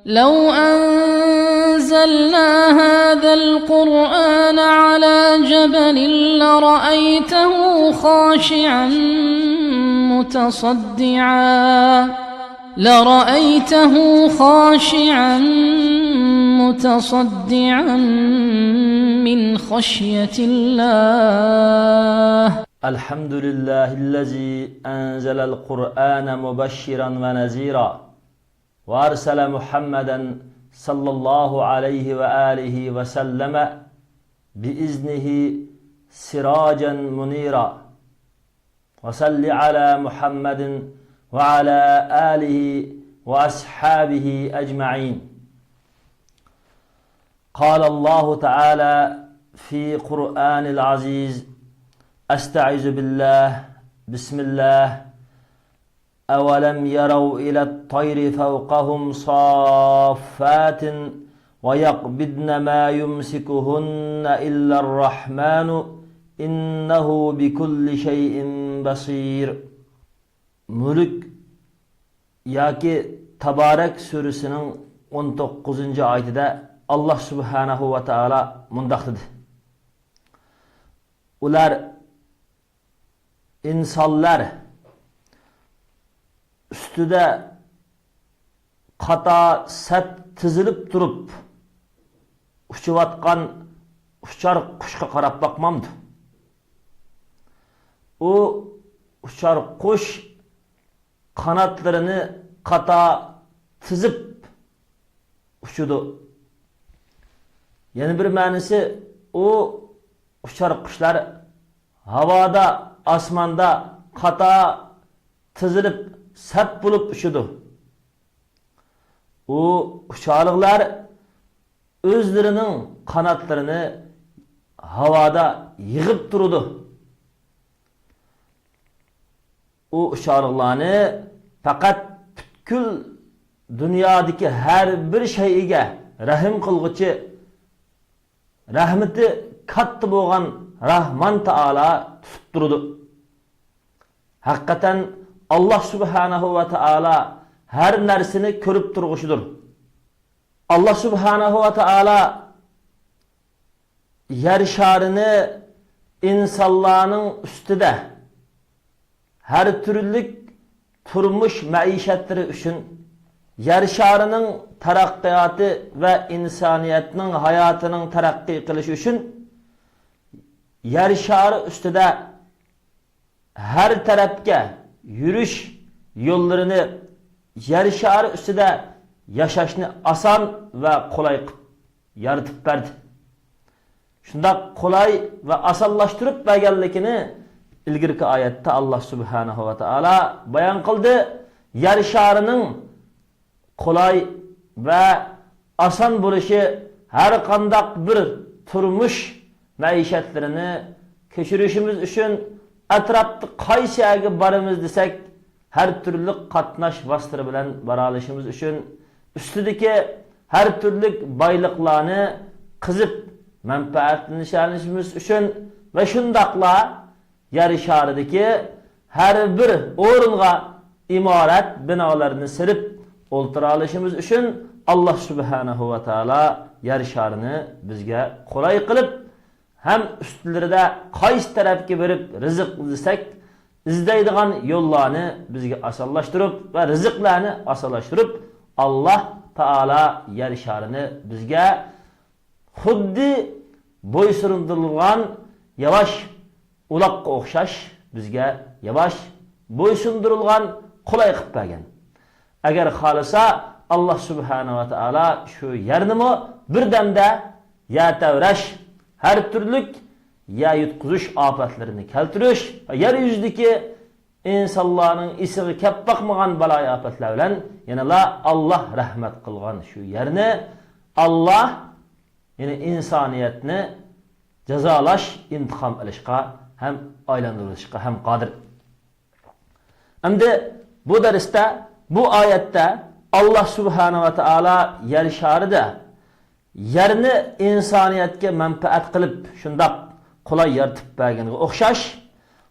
لو أنزلنا هذا القرآن على جبل لرأيته خاشعا متصدعا من خشية الله. الحمد لله الذي أنزل القرآن مبشرا ونذيرا وأرسل محمدا صلى الله عليه وآله وسلم بإذنه سراجا منيرا وصل على محمد وعلى آله وأصحابه أجمعين. قال الله تعالى في قرآن العزيز: أستعيذ بالله بسم الله أولم يروا إلى الطير فوقهم صافات ويقبضن ما يمسكهن إلا الرحمن إنه بكل شيء بصير. Mülk yoki Tabarak surasining 19-oyatida Allah subhanahu va taala mundaq dedi: Ular insonlar ustida qata sat tizilib turib uchivatgan uchar qushga qarab baqmamdi. O uchar qush qanotlarini qata tizib uchudu. Yana bir ma'nosi, o uchar qushlar havoda, osmonda qata tizilib sap bo'lib uchudu. O uchoqlar o'zlarining qanotlarini havoda yig'ib turdi. O uchoqlarni faqat butkul dunyodagi har bir shayga rahim qilg'uchi, rahmati katta bo'lgan Rahman Taala tutib turdi. Haqiqatan Allah subhanahu va taala her narsani ko'rib turg'ushidir. Allah subhanahu va taala yer sharini insonlarning ustida her türlük turmush maishatlari uchun, yer sharining taraqqiyoti va insoniyatning hayotining taraqqiy qilishi uchun yer shari ustida her tarafga yürüyüş yollarını, yer şari ustida yaşashni asan ve kolay yaratıp berdi. Şunda kolay ve asallaştırıp berganligini ilgirki ayette Allah subhanahu ve taala bayan kıldı. Yer şarının kolay ve asan buluşu her kandak bir turmuş maişetlerini keçirişimiz için etrafta qaysi yerga barimiz desek her türlü qatnash vositasi bilan bara olishimiz uchun ustidagi her türlü boyliqlarni qizib manfaatlanishimiz uchun va shundaqla yer sharidagi her bir o'ringa imorat binolarni sirib o'ltira olishimiz uchun Allah subhanahu va taala yer sharini bizga qulay qilib, hem üstlerinde qaysi tarafga berib rizq izlesek izleydigan yollarını bizge asallaştırıp ve rızıklarını asallaştırıp Allah Taala yer şarını bizge xuddi boysundirilgan yavaş ulaqqa o'xshash bizge yavaş boysundirilgan qulay qilib bergan. Agar xolisa Allah subhanahu va taala shu yernimi birdamda yatavrash, her türlük ya yutkuzuş afatlarını keltiriş, yeryüzündeki insanların isigi kep bakmagan balay afatlar bilen yana Allah rahmet kılgan şu yerine Allah yani insaniyetini cezalaş, intikam alışqa hem aylandırışqa hem qadir. Şimdi bu derste, bu ayette Allah subhanahu ve taala yer şarida yerini insaniyetga manfaat qilib shundaq qulay yaratib berganiga o'xshash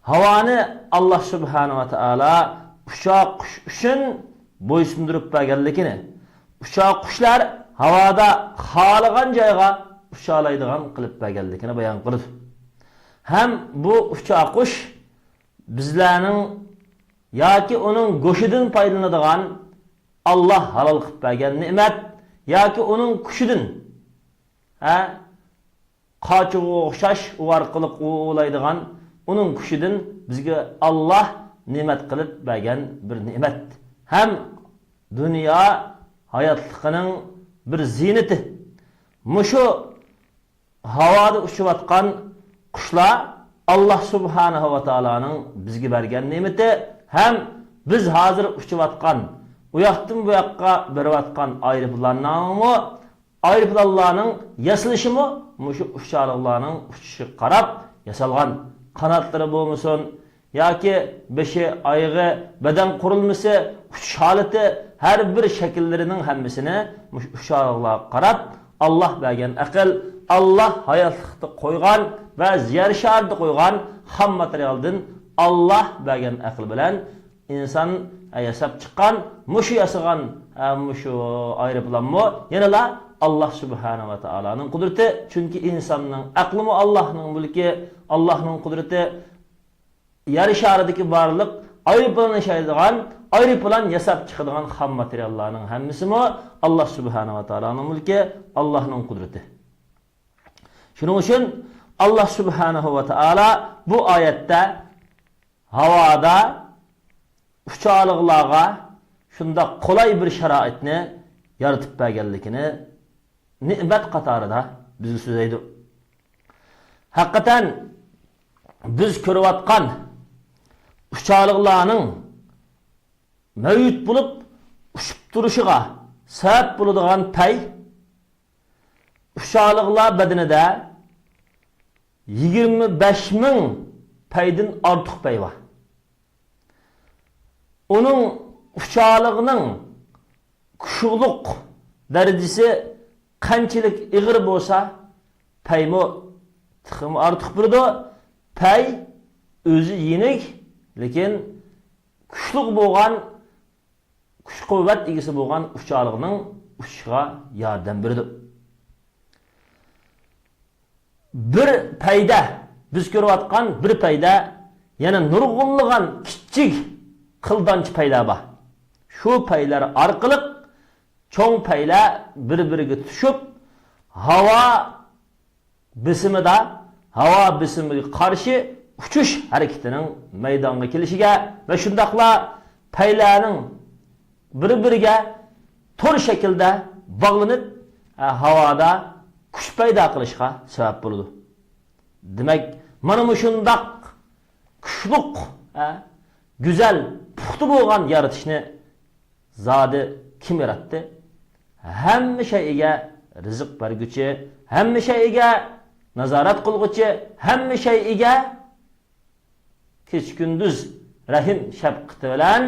havoni Allah subhanahu va taala uchoq qush uchun bo'ysundirib berganligini, uçaq qushlar havoda xohlagan joyga uçalaydigan qilib berganligini bayon qildi. Ham bu uçaq qush bizlarning yoki uning go'shidan foydalanadigan Allah halol qilib bergan ne'mat yoki uning kushidan qochig'iga o'xshash u orqali o'laydigan uning kushidan bizga Allah ne'mat qilib bergan bir ne'mat. Ham dunyo hayotligining bir ziynati. Mushu havoda uchayotgan qushlar Allah subhanahu va taolaning bizga bergan ne'mati. Ham biz hozir uchayotgan u yoqdan bu yoqqa berayotgan aeroplanlarning yasalishimi mushu uçaklarning uçuşu qarab yasalgan. Qanotlari bo'lmasin yoki beshi, oyog'i, badan qurilmasi, uçuş holati har bir shakllarining hammasini mushu uçaklarga qarab Allah bergan aql, Allah hayotlikda qo'ygan va yer sharida qo'ygan ham materialdan Allah bergan aql bilan inson yasab chiqqan mushu yasagan mushu aeroplanmi yanala Allah subhanahu va taolaning qudrati. Chunki insonning aqli mu Allohning mulki, Allohning qudrati. Yer sharidagi barliq aeroplan yashaydigan, aeroplan yasab chiqadigan ham materiallarning hammasi mu Allah subhanahu va taolaning mulki, Allohning qudrati. Shuning uchun Allah subhanahu va taolo bu oyatda havoda uçaklarga shunda qulay bir sharoitni yaratib berganligini ne'mat qatorida bizga so'zlaydi. Haqiqatan biz ko'rayotgan uçaklarning mavjud bo'lib uçib turishiga sabab bo'ladigan pay uçaklar badanida 25,000 paydan ortiq pay var. Onun uçağlığının kuşuluk derecesi qanchalik ig'ir bo'lsa, paymo tıxım artıq burda. Pay o'zi yenik, lekin kuchliq bo'lgan, kuch quvvat egasi bo'lgan uçağlığının uçuşga yordam berdi. Bir payda biz ko'rayotgan bir payda yana nurg'unlagan kichik qildanch paylar bor. Shu paylar orqali cho'ng paylar bir-biriga tushib, havo bisimiga qarshi uchish harakatining maydonga kelishiga va shundaqla paylarning bir-biriga to'r shaklda bog'lanib, havoda kuch paydo qilishga sabab bo'ladi. Demak, mana bu shundaq kuchliq, güzel, puxta bo'lgan yaratishni zodi kim yaratdi? Hamma shayga rizq berguchi, hamma shayga nazorat qilguchi, hamma shayga kech-kunduz rahim shafqati bilan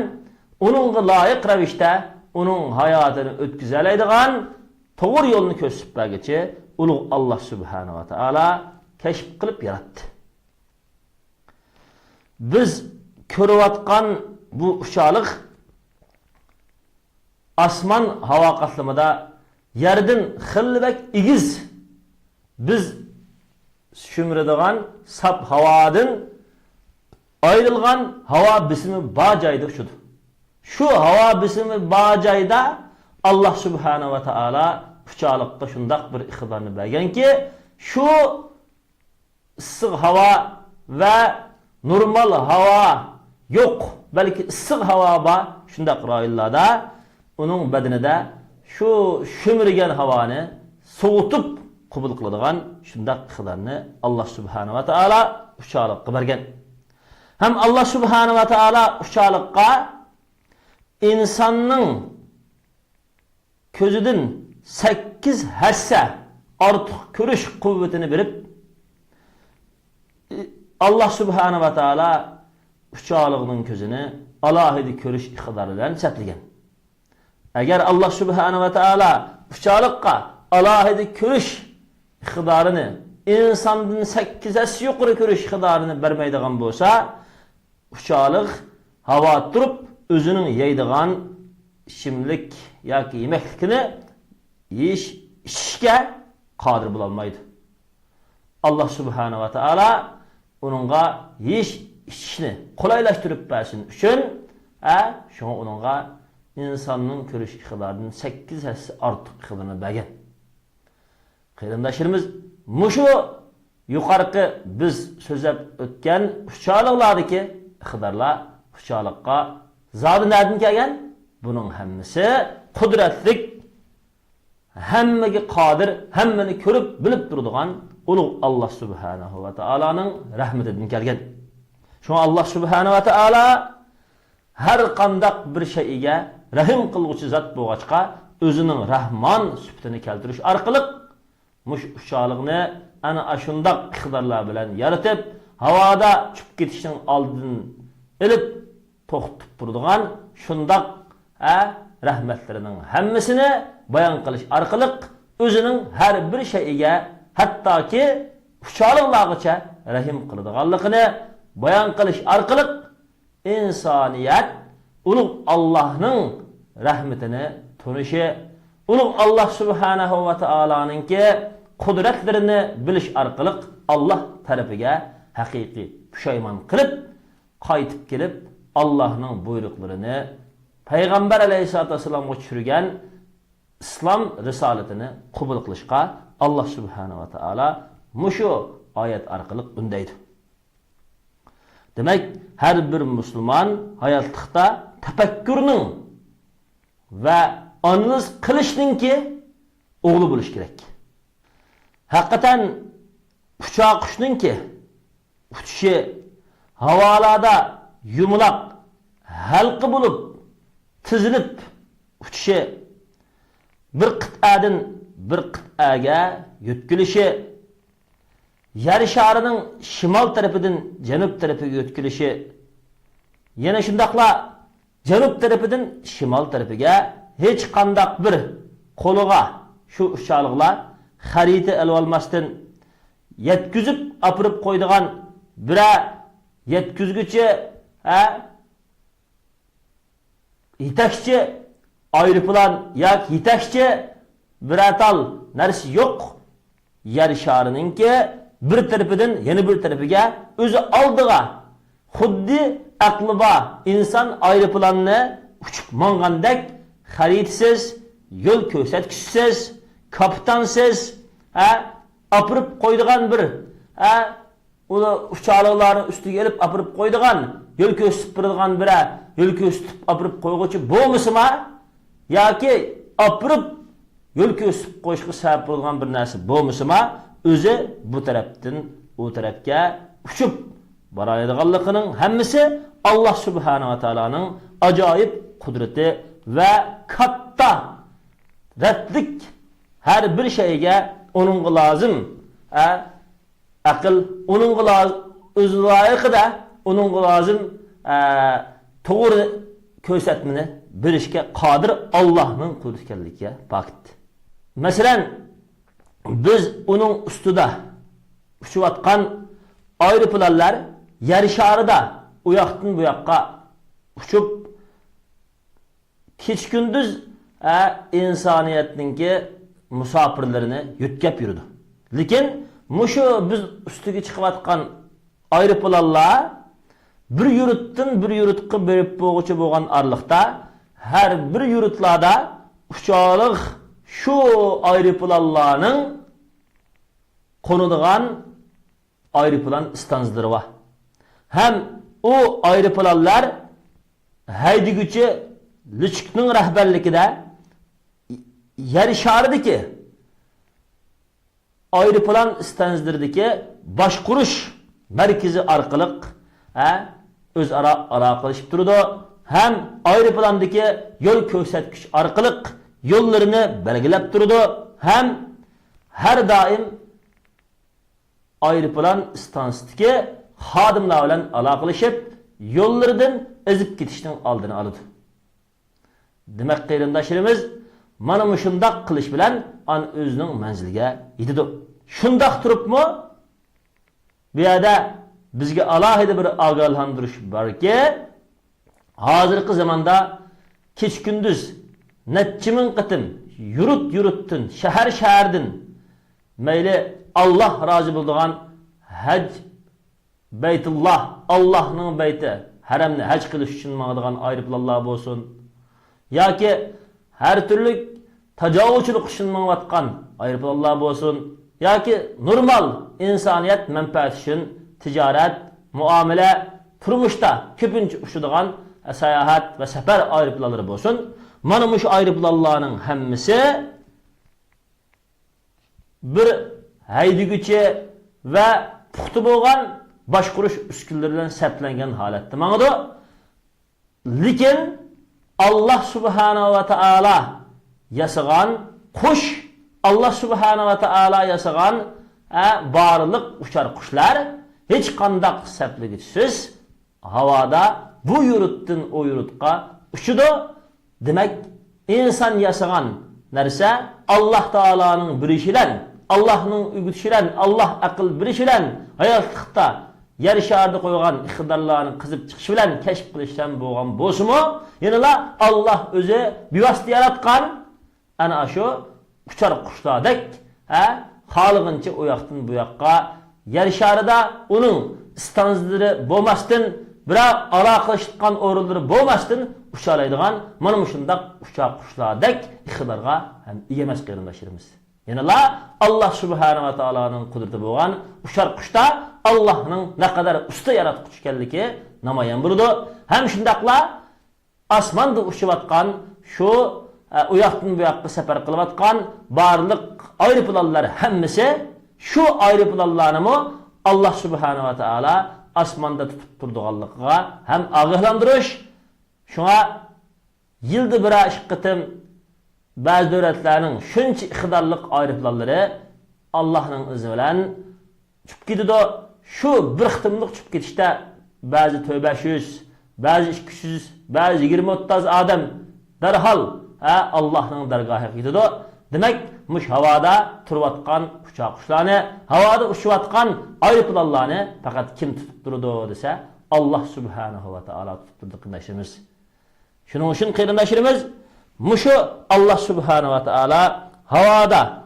uningga loyiq ravishda uning hayotini o'tkazoladigan to'g'ri yo'lni ko'rsatib berguchi ulug' Allah subhanahu va taolo kashf qilib yaratdi. Biz ko'rayotgan bu uçaklık asman hava qatlamida yerdan xilbek igiz biz shumiradigan sap havodan ayrılgan hava bisimi bor joyda uchadi. Shu havo bisimi bor joyda Allah subhanahu va taolo uçaklıkta shundaq bir iqtidorni berganki, shu issiq havo va normal havo yo'q, balki issiq havo bor. Shundaq rayonlarda uning badanida shu shumirgan havoni sovutib qabul qiladigan shundaq iqtidorni Allah subhanahu va taolo uçaklıkka bergan. Ham Allah subhanahu va taolo uçaklıkka insonning ko'zidan 8 hassa ortiq ko'rish quvvatini berib, Allah subhanahu va taolo uçaklıqning ko'zini alohida ko'rish iqtidori bilan chaplagan. Agar Allah subhanahu va taolo uçaklıqqa alohida ko'rish iqtidorini insondan 8 hassa yuqori ko'rish iqtidorini bermaydigan bo'lsa, uçaklık havo turib o'zining yeydigan ishimlik yoki yemeklikini yeyish, ichishga qodir bo'la olmaydi. Alloh subhanahu va taolo uningga yeyish, ichishni qulaylashtirib bersin uchun, shunga uningga insonning ko'rish iqtidoridan 8 hassa ortiq iqtidorini bergan. Qarindoshlarimiz, mushu yuqorqi biz so'zlab o'tgan xushchaqliklardagi iqtidorlar xushchaqlikqa zodi nerdan kelgan? Buning hammasi qudratlik, hammaga qodir, hammani ko'rib, bilib turadigan ulug' Alloh subhanahu va taoloning rahmatidan kelgan. Shunga Alloh subhanahu va taolo har qandaq bir shayga rahim qiluvchi zot bo'lg'achqa, o'zining Rahmon sifatini keltirish orqali mush xushchaqlikni ana shundoq iqtidorlar bilan yaratib, havoda uchib ketishning oldini ilib to'xtatib turadigan shundoq rahmatlarining hammasini bayon qilish orqali o'zining har bir shayga, hattoki xushchaqliklargacha rahim qiladiganligini bayon qilish orqali insoniyat ulug' Allohning rahmatini tunishi, ulug' Alloh subhanahu va taoloning qudratlarini bilish orqali Alloh tarafiga haqiqiy pushaymon qilib, qaytib kelib Allohning buyruqlarini, payg'ambar alayhisolatu vasallamga tushirgan islom risolatini qabul qilishga Alloh subhanahu va taolo mushu oyat orqali undaydi. Demak, har bir musulmon hayotlikda tafakkurning va analiz qilishninki o'g'li bo'lish kerak. Haqiqatan uchoq qushninki uchishi havolarda yumaloq halqi bo'lib tizilib uchishi, bir qit'adan bir qit'aga yo'tkilishi, yer sharining shimol tarafidan janub tarafiga yo'tkilishi, yana shundaqla janub tarafidan shimol tarafiga hech qandaq bir qo'liga shu uchoqlar xarita olib olmasdan yetkizib apirib qo'ydigan bira yetkizguchi yetakchi aeroplan yoki yetakchi bir atal narsa yo'q. Yer sharininki bir tarafidan yana bir tarafiga o'zi oldiga xuddi aqliba inson aeroplanni uchib mongandek xaritasiz, yo'l ko'rsatkichsiz, kapitansiz apirib qo'ydigan bir uni uchoqlarning ustiga elib apirib qo'ydigan, yo'l ko'rsatib turadigan bira yo'l ko'rsatib apirib qo'yg'uchi bo'lmasimi yoki apirib yo'l ko'rsatib qo'yishga sabab bo'lgan bir narsa bo'lmasimi, o'zi bu tarafdan u tarafga uchib boradiganligining hammasi Alloh subhanahu va taoloning ajoyib qudrati va katta ratlik. Har bir shayga uningga lozim aql, uningga lozim o'z loyiqida, uningga lozim to'g'ri ko'rsatmani berishga qodir Allohning qudrati ekanligiga pakt. Masalan, biz uning ustida uchayotgan aeroplanlar yer sharida u yoqdan bu yoqqa uchib kech kunduz insoniyatning musofirlarini yutkab yurdi. Lekin mushu biz ustiga chiqayotgan aeroplanlar bir yurtdan bir yurtga berib bo'g'uchi bo'lgan arliqda har bir yurtlarda uchoqliq shu aeroplanlarning qo'nadigan aeroplan stansiyaları var. Hem o aeroplanlar haydiguchi Lüçkning rahbarligida yer sharidagi aeroplan stansiyalardagi boshqurish markazi orqali o'zaro aloqalashib turdi. Hem aeroplandagi yo'l ko'rsatkich orqali yo'llarini belgilab turdi. Hem her daim aeroplan stansiyasidagi xodimlar bilan aloqalashib, yo'llaridan ezib ketishning oldini oladi. Demak, qarindoshlarimiz mana shundoq qilish bilan o'zining manziliga yetadi. Shundoq turibmi? Bu yerda bizga alohida bir ogohlantirish borki, hozirgi zamonda kech kunduz neçe min qıtım yurutdin, şəhər-şəhərdin meyli Allah razı bulduğan hac Beytullah, Allah'ın beyti, haremni hac qilish uchun mağdığan ayrıplallah bolsun. Yoki her türlü tajovuzchilik uchun mağatqan ayrıplallah bolsun. Yoki normal insaniyet menfaati uchun ticaret, muamele, turmuşda köpünç uçuduğan sayahat ve sefer ayrıplalları bolsun. Mana muş ayrıplallarının hemmisi bir haydiguchi ve puxta bo'lgan boshqurish uskunlaridan seplengen holatda mangdi. Lekin Allah subhanahu va taala yasagan qush, Allah subhanahu va taala yasagan barliq uçar qushlar hech qandaq sepligisiz havada bu yurtdan o yurtqa uçudu. Demek insan yasagan narsa Allah Taala'nın birişilen, Allah'ın ügütüşilen, Allah akıl birişilen hayatlıkta yer şardı koygan iktidarlarının kızıp çıkışı bilen keşf kılıştan boğan bozumu yanıla Allah özü bir vasıta yaratkan ana şu uçar kuşladek halıgınca o yaktın bu yakka yer şarıda onun stanzları boğmastın bira alaklaştıkan orulları boğmastın uçalaydıgan manım şundak uçar kuşladek iktidarga hem iyemez kırındaşırımız. Yani Allah subhanahu wa ta'ala'nın kudreti boğan uçar kuşta Allah'ın ne kadar usta yaratmış ekanligi namayan buldu. Hem şundakla asmanda uçuvatkan şu uyaktın bu yakka sefer kılıvatkan barlık ayrıpılallar hemmisi şu ayrıpılallarını Allah subhanahu wa ta'ala asmanda tutup durduğallığa hem ağıhlandırış. Şuna yılda bir aşkıtım bazı devletlerinin şunca iktidarlık ayrıplalları Allah'ın izni bilen çıkıp gidiyor. Şu bir kıtımlık çıkıp gidişte bazı tövbe 500, bazı 200, bazı 20-30 adam derhal Allah'ın dergahı gidiyor. Demek muş havada turvatkan uçak kuşlarını, havada uçuvatkan ayrıplallarını fakat kim tutup durdu dese Allah subhanahu wa ta'ala tutup durdu kındaşımız. Şunun için kıyındaşırımız muşu Allah subhanahu wa ta'ala havada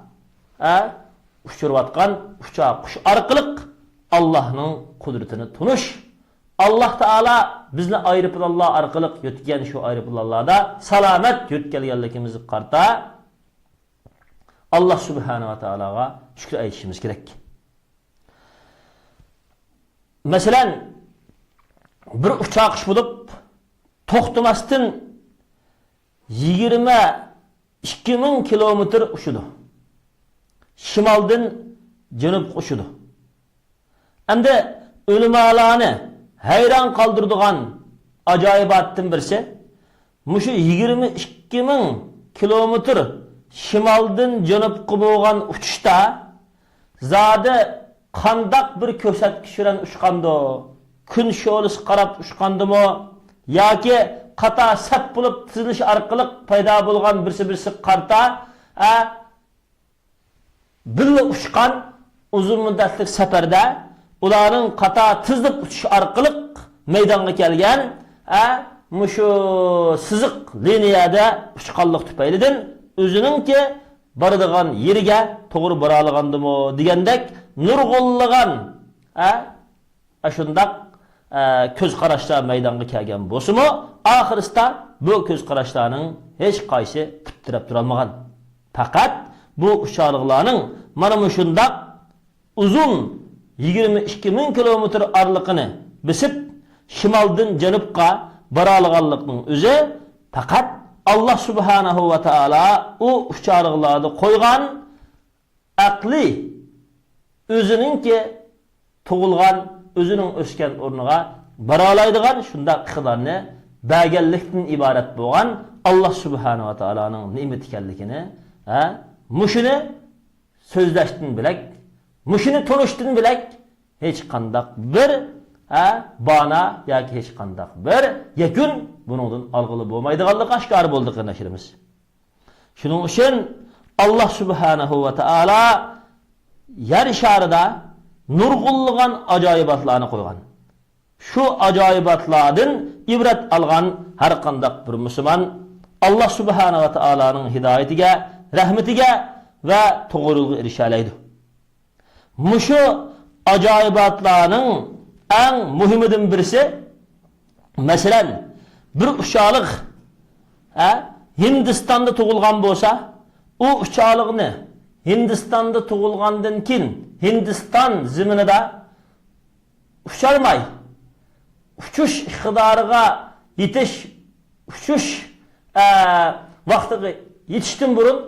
uçurvatkan uçağı kuş arqılık Allah'ın kudretini tunuş. Allah Teala bizni ayrıpılallah arqılık yötken şu ayrıpılallarda salamet yötkelgenlikimizi qarta Allah subhanahu wa ta'alaga şükür aytishimiz gerek. Mesela bir uçak kuş bulup toxtamasdan 22.000 kilometre uçudu. Şimaldan cənub uçudu. Hem de ölümalarını hayran kaldırdıgan acayibatın birisi, muşu 22.000 kilometre şimaldan cənubqa bo'lgan uçuşta zade qandaq bir ko'rsatkich bilan uçqandı, kun sho'lisi qarab uçqandımı, yoki qata sap bo'lib tizilish orqali paydo bo'lgan birsi qarta birga uçqan uzun muddatlik safarda ularning qata tizlik uçuş orqali maydonga kelgan mushu siziq liniyada uçqanlik tufaylidan o'zininki boradigan yeriga to'g'ri bora olgandimi degandek nurg'unlagan shundaq ko'z qarashlar maydonga kelgan bo'lsa-mu, oxirida bu ko'z qarashlarning hech qaysi putirab tura olmagan. Faqat bu uçarlıqlarning mana shundaq uzun 22.000 kilometr araliqini besib shimoldan janubga bora olganlikning o'zi faqat Allah subhanahu wa ta'ala o uçarlıqlarda qo'ygan aqli o'zininki tug'ilgan o'zining o'sgan o'rniga bora oladigan shundaq iqtidorni berganlikdan iborat bo'lgan Allah subhanahu wa ta'alaning ne'mat ekanligini mushuni so'zlashdan bilak, mushuni tunishdan bilak hech qandaq bir bana yoki hech qandaq bir yakun buningdan olg'ili bo'lmaydiganligi oshkor bo'ldi qardoshlarimiz. Shuning uchun Allah subhanahu va taala yer sharida nurg'unlagan ajoyibotlarni qo'ygan. Shu ajoyibotlardan ibrat olgan har qandaq bir musulmon Allah subhanahu wa ta'ala'nın hidayetiga, rahmetiga va to'g'riligiga erishalaydi. Mushu ajoyibotlarning eng muhimidan birisi, masalan, bir uchoqlik Hindistonda tug'ilgan bo'lsa, u uchoqlikni Hindistonda tug'ilgandan keyin Hindiston zaminida ucholmay uchish iqtidoriga yetish, uchish vaqtiga yetishdan burun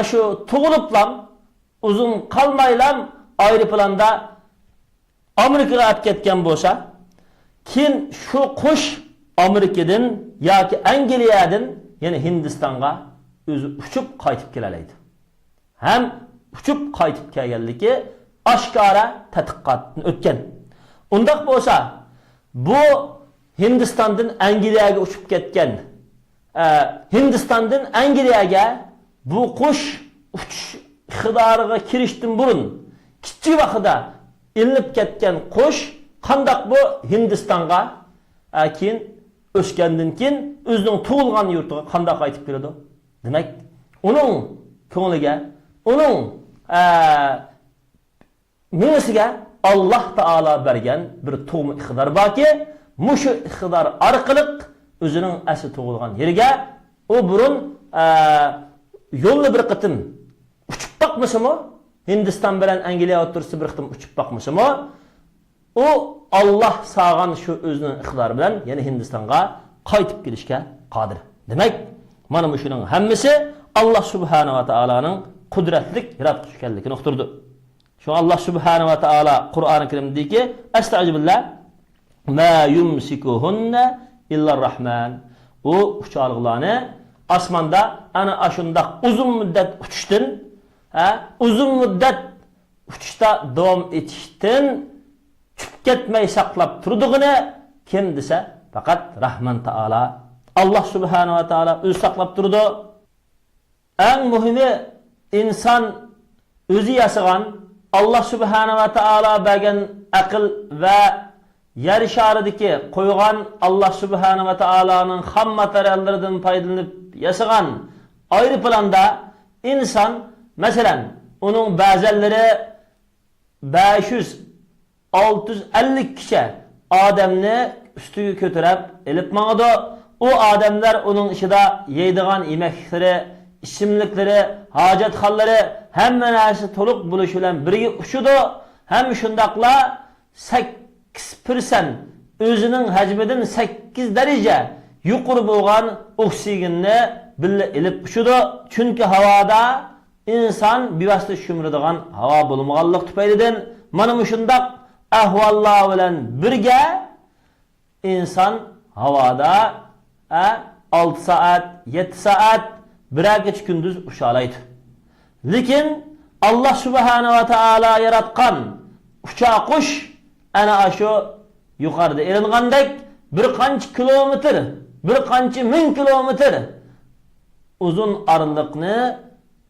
shu tug'iliblam uzun qolmaylam aeroplanda Amerikaga olib ketgan bo'lsa, keyin shu qush Amerikadan yoki Angliyadan, ya'ni Hindistonga o'zi uchib qaytib kelalaydi. Ham uchib qaytib kelganligi oshkora tadqiqotdan o'tgan. Undaq bo'lsa, bu Hindistondan Angliyaga uchib ketgan, Hindistondan Angliyaga bu qush uchish iqtidoriga kirishdan burun kichik vaqtida ilinib ketgan qush qandaq bu Hindistonga keyin o'sgandan keyin o'zining tug'ilgan yurtiga qanday qaytib keladi? Demak, uning ko'ngliga, uning miyasiga Allah Taala bergan bir tug'ma iqtidor borki, mushu iqtidor orqali o'zining asli tug'ilgan yeriga u burun yo'lni bir qitim uchib boqmasimi, Hindiston bilan Angliya o'rtasida bir qitim uchib boqmasimi, u Allah sağan şu özünün iqtidori bilan yana Hindistonga qaytib kelishga qodir. Demak, mana bu shuning hammasi Allah subhanahu va taolaning qudratlik yaratqish ekanligini uqtirdi. Şu Allah subhanahu va taola Qur'oni Karimdagi astag'firullah ma yumsikuhunna illa rahman. U uchoqlarni osmonda ana ashundaq uzun muddat uchishdan, uzun muddat uchishda davom etishdan ketmay saqlab turdig'ini kim desa, faqat Rahman Taala, Allah subhanahu va taala o'zi saqlab turdi. Eng muhimi, inson o'zi yasagan Allah subhanahu va taala bergan aql va yer sharidagi qo'ygan Allah subhanahu va taolaning ham materiallaridan foydalanib yasagan aeroplanda inson, masalan, uning ba'zanlari 500-650 kişi adamni üstüge kötürüp elip mağdı. O adamlar onun içinde yeydiğen yemekleri, içimlikleri, hacet halleri hemen her toluk buluşulan birgi uçudu. Hem şundakla 8% özünün hacmidin 8 derece yukarı boğan oksigenini bile elip uçudu. Çünkü havada insan bir vasıta şümrediğen hava bulunmağallık tüpeydiden mana şundak ahvallar bilan birga inson havada 6 saat, 7 saat birer geç gündüz uçalaydı. Lekin Allah subhanahu va taala yaratgan uçaq qush ana shu yuqorida eringandek bir qancha kilometr, bir qancha ming kilometr uzun araliqni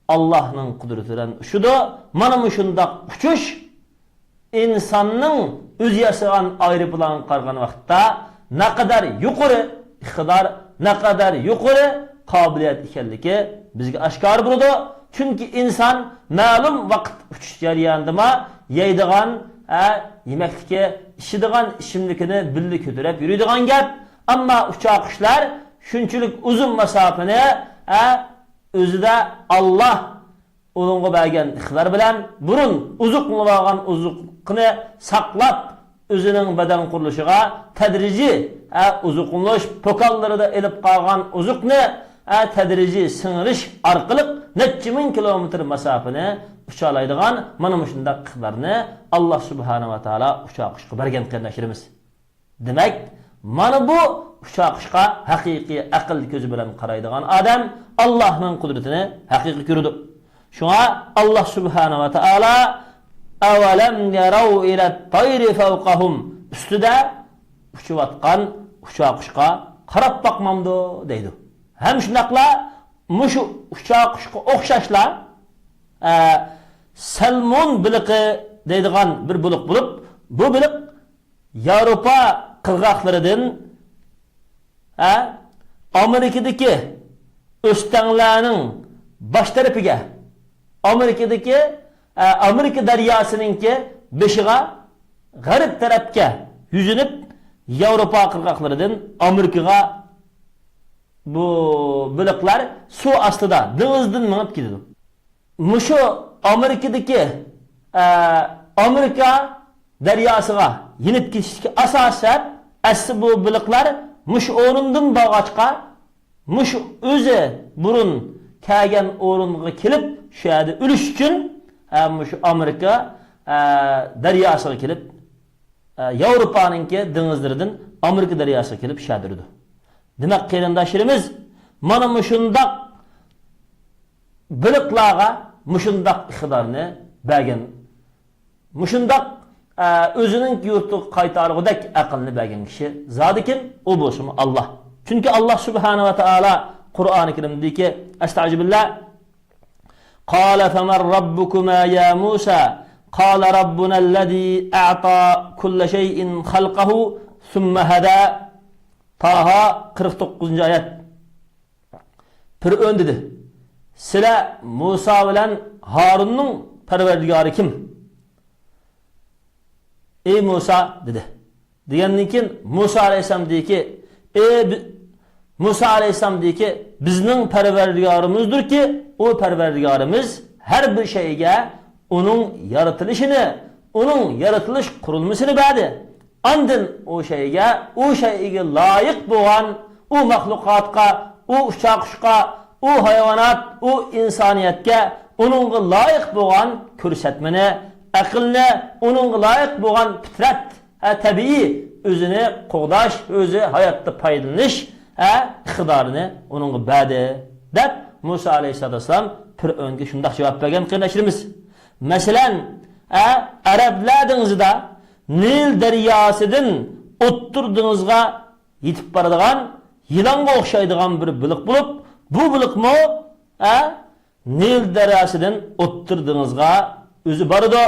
Allah'ның qudratidan uçudu. Mana shundaq uçuş insanның öz yasagan aeroplan qargan vaqtda ne kadar yuqori iqtidor, ne kadar yuqori qobiliyat ekanligi bizga oshkor bo'ldi. Chunki inson ma'lum vaqt uchish jarayonida yeydigan, yemeklikka, ichadigan ichimlikni birga ko'tarib yuradigan gap. Ammo uchoq qushlar shunchalik uzun masofani o'zida Allah onunğa bergen iqtidor bilan burun uzuqlagan uzuqni saqlab o'zining badan qurilishiga tadrijiy uzuqlash pokallarida elib qolgan uzuqni tadrijiy singirish orqali necha ming kilometr masofani uchalaydigan mana shunday iqtidorni Allah subhanahu va taala uchoq qushga bergan qarindoshlarimiz. Demak, mana bu uchoq qushga haqiqiy aql ko'zi bilan qaraydigan odam Allohning qudratini haqiqiy ko'rdi. Şuna Allah subhanahu wa ta'ala avalam yarav ila tayri fawqahum üstüde uçuvatkan uçaq qushqa qarab baqmamdı deydi. Hem şundaqla mushu uçaq qushqa o'xshashlar salmon biliqi deydigan bir buliq bo'lib, bu biliq Yevropa qirg'oqlaridan Amerikadagi O'stanlarning bosh tarafiga Amerikadagi Amerika daryosininki beshiga g'arb tarafga yuzinib Yevropa qirg'oqlaridan Amerikaga bu biliqlar suv ostida dengizdan minib ketadi. Mushu Amerikadagi Amerika daryosiga yenib ketishga asosan asli bu biliqlar mush o'rindan bag'achqa mush o'zi burun kelgan o'ringa kelib shu yerda o'lish uchun mush Amerika daryosiga kelib Yevropaninki dengizlaridan Amerika daryosiga kelib shadirdi. Demak, qarindoshlarimiz mana mushundaq biliqlarga mushundaq iqtidorni bergan, mushundaq o'zining yurti qaytarg'udak aqlni bergan kishi zodi kim? U bo'lsin Alloh. Chunki Alloh subhanahu va taolo Qur'oni Karimdagi astag'firullah qala faman rabbukuma ya Musa qala rabbuna allazi a'ta kulla shay'in khalqahu thumma hada Taha 49-oyat. Fir'aun dedi. Sizlar Musa bilan Harunning parvardigori kim? Ey Musa dedi. Degandan keyin Musa alayhisalom deyki, Musa alayhisalom deyki, bizning parvardigorimizdir-ki, o parvardigorimiz har bir shayga uning yaratilishini, uning yaratilish qurilmasini berdi. Andın o shayga loyiq bo'lgan, o mahluqotga, o uchoq-qushqa, o hayvonot, o insoniyatga uningga loyiq bo'lgan ko'rsatmani, aqlni, uningga loyiq bo'lgan fitrat, tabiiy o'zini qo'g'dash, o'zi hayotda foydalanish iqtidorini uningga berdi deb Musa alayhisalom Fir'aunga shunday javob bergan qarindoshlarimiz. Masalan, arablar dengizida Nil daryosidan o'ttir dengizga yetib boradigan yilonga o'xshaydigan bir biliq bo'lib, bu biliqmi Nil daryosidan o'ttir dengizga o'zi boradi.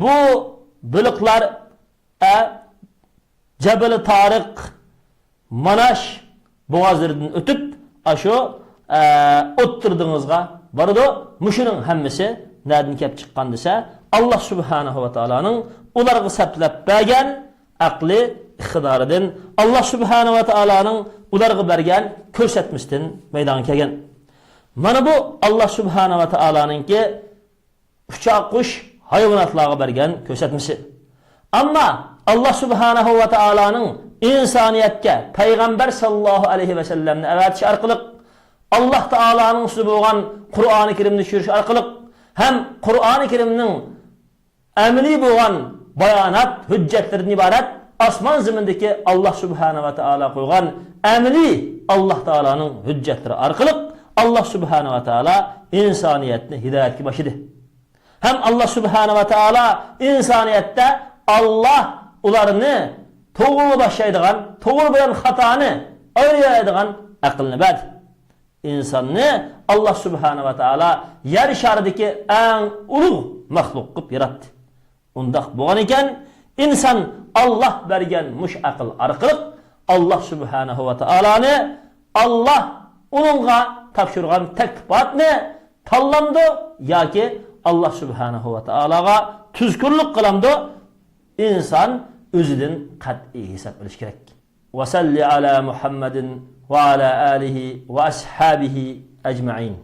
Bu biliqlar Jabal Tariq, Manash bo'g'ozlaridan o'tib, shu o'ttir dengizga boradi. Mushuning hammasi nereden kelib chiqqan desa, Allah subhanahu va taoloning ularga saplab bergan aqli iqtidoridan, Allah subhanahu va taoloning ularga bergan ko'rsatmasidan maydonga kelgan. Mana bu Allah subhanahu va taoloninki uchoq qush hayvonotlarga bergan ko'rsatmasi. Ammo Allah subhanahu va taoloning insoniyatga payg'ambar sallallohu alayhi va sallamni avatish orqali, Allah taoloning ustiga bo'lgan Qur'oni Karimni tushirish orqali hem Qur'oni Karimning amaliy bo'lgan bayonot, hujjatlardan iborat osmon zimindagi Allah subhanahu va taolo qo'ygan amaliy Allah taoloning hujjatlari orqali Allah subhanahu va taolo insoniyatni hidoyatga boshladi. Hem Allah subhanahu va taolo insoniyatda Allah ularni to'g'ri boshlaydigan, to'g'ri bilan xatoni ayiradigan aqlni berdi. İnsanni Allah subhanahu va taolo yer sharidagi eng ulug' maxluq qilib yaratdi. Undaq bo'lgan ekan, inson Allah bergan mush aql orqali Allah subhanahu va taoloni Allah uningga topshirgan taklifotni tanlamdi yoki Allah subhanahu va taologa tuzkurlik qilamdi. İnson o'zidan qat'iy hisob olish kerak. Va salli ala Muhammadin وعلى آله وأصحابه أجمعين.